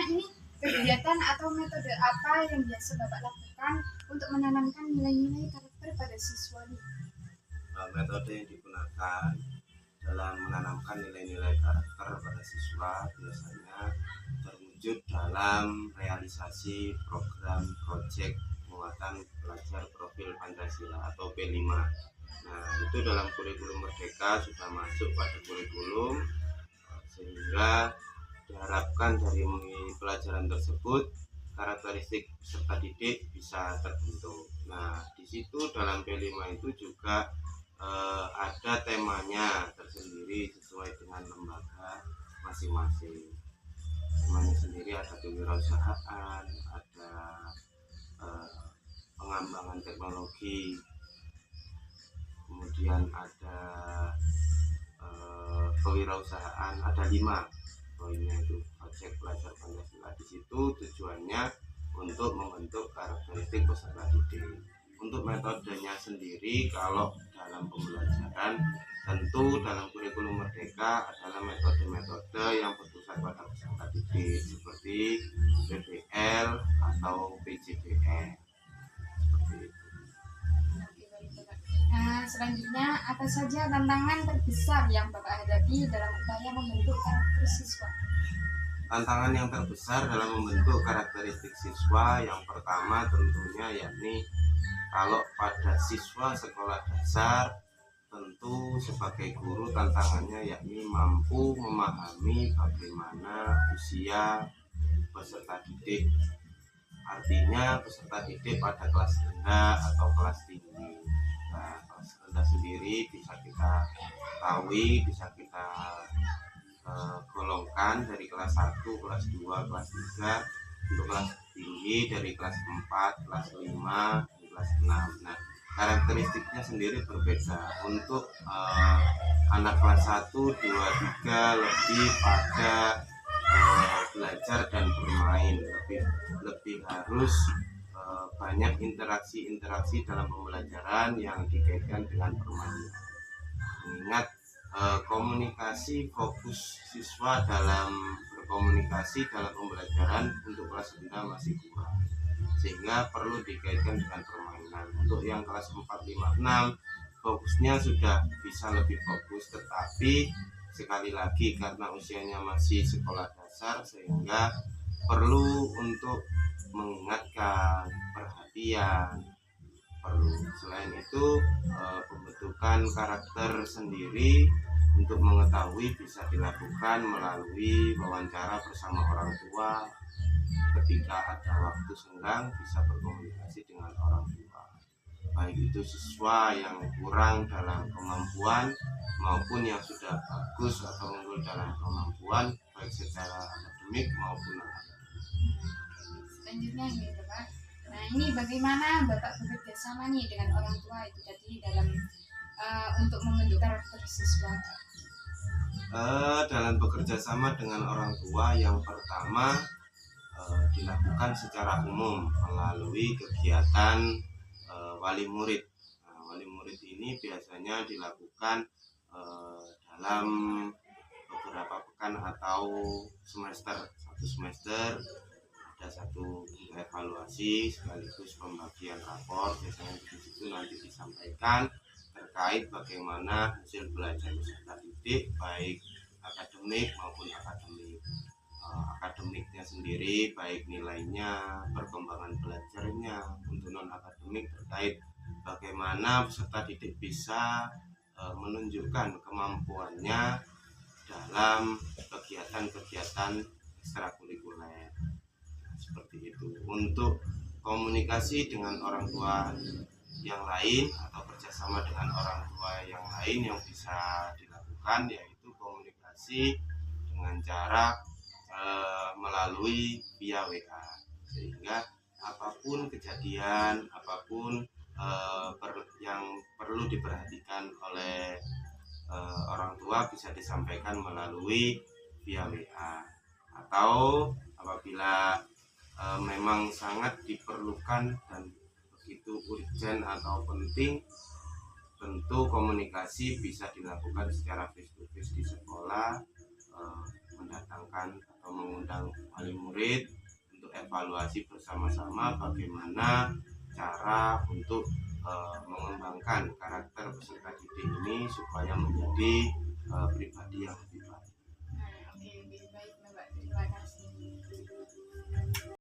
ini kegiatan atau metode apa yang biasa Bapak lakukan untuk menanamkan nilai-nilai karakter pada siswa nih? Metode yang digunakan dalam menanamkan nilai-nilai karakter pada siswa biasanya terwujud dalam realisasi program proyek penguatan pelajar profil Pancasila atau P5. Nah, itu dalam kurikulum Merdeka sudah masuk pada kurikulum, sehingga diharapkan dari pelajaran tersebut karakteristik peserta didik bisa terbentuk. Nah, di situ dalam P5 itu juga ada temanya tersendiri sesuai dengan lembaga masing-masing. Temanya sendiri ada kewirausahaan, ada pengembangan teknologi, kemudian ada kewirausahaan, ada 5 poinnya itu proyek pelajar Pancasila. Di situ tujuannya untuk membentuk karakteristik peserta didik. Untuk metodenya sendiri, kalau dalam pembelajaran tentu dalam kurikulum Merdeka adalah metode-metode yang berpusat pada peserta didik seperti PBL atau PJBL. Seperti itu. Nah, selanjutnya apa saja tantangan terbesar yang Bapak hadapi dalam upaya membentuk karakter siswa? Tantangan yang terbesar dalam membentuk karakteristik siswa yang pertama tentunya yakni kalau pada siswa sekolah dasar, tentu sebagai guru tantangannya yakni mampu memahami bagaimana usia peserta didik. Artinya peserta didik pada kelas rendah atau kelas tinggi. Nah, kelas rendah sendiri bisa kita ketahui, bisa kita golongkan dari kelas 1, kelas 2, kelas 3. Untuk kelas tinggi dari kelas 4, kelas 5, kelas 6. Nah, karakteristiknya sendiri berbeda. Untuk anak kelas 1, 2, 3 lebih pada belajar dan bermain, lebih harus banyak interaksi dalam pembelajaran yang dikaitkan dengan permainan. Mengingat komunikasi fokus siswa dalam berkomunikasi dalam pembelajaran untuk kelas rendah masih kurang, sehingga perlu dikaitkan dengan permainan. Untuk yang kelas 4, 5, 6 fokusnya sudah bisa lebih fokus, tetapi sekali lagi karena usianya masih sekolah dasar sehingga perlu untuk mengingatkan, perhatian perlu. Selain itu pembentukan karakter sendiri untuk mengetahui bisa dilakukan melalui wawancara bersama orang tua. Ketika ada waktu senggang bisa berkomunikasi dengan orang tua, baik itu siswa yang kurang dalam kemampuan maupun yang sudah bagus atau unggul dalam kemampuan baik secara akademik maupun akademik. Selanjutnya ini Bapak. Nah, ini bagaimana Bapak bekerja sama nih dengan orang tua itu tadi dalam untuk membentuk karakter siswa? Dalam bekerja sama dengan orang tua, yang pertama dilakukan secara umum melalui kegiatan wali murid. Nah, wali murid ini biasanya dilakukan dalam beberapa pekan atau semester, satu semester ada satu evaluasi sekaligus pembagian rapor. Biasanya di situ nanti disampaikan terkait bagaimana hasil belajar peserta didik baik akademik maupun akademik. Akademiknya sendiri baik nilainya, perkembangan belajarnya. Untuk non akademik terkait bagaimana peserta didik bisa menunjukkan kemampuannya dalam kegiatan-kegiatan ekstrakurikuler. Seperti itu. Untuk komunikasi dengan orang tua yang lain atau kerjasama dengan orang tua yang lain yang bisa dilakukan yaitu komunikasi dengan cara melalui via WA, sehingga apapun kejadian, apapun yang perlu diperhatikan oleh orang tua bisa disampaikan melalui via WA. Atau apabila memang sangat diperlukan dan begitu urgent atau penting, tentu komunikasi bisa dilakukan secara face to face di sekolah mendatangkan atau mengundang wali murid untuk evaluasi bersama-sama bagaimana cara untuk mengembangkan karakter peserta didik ini supaya menjadi pribadi yang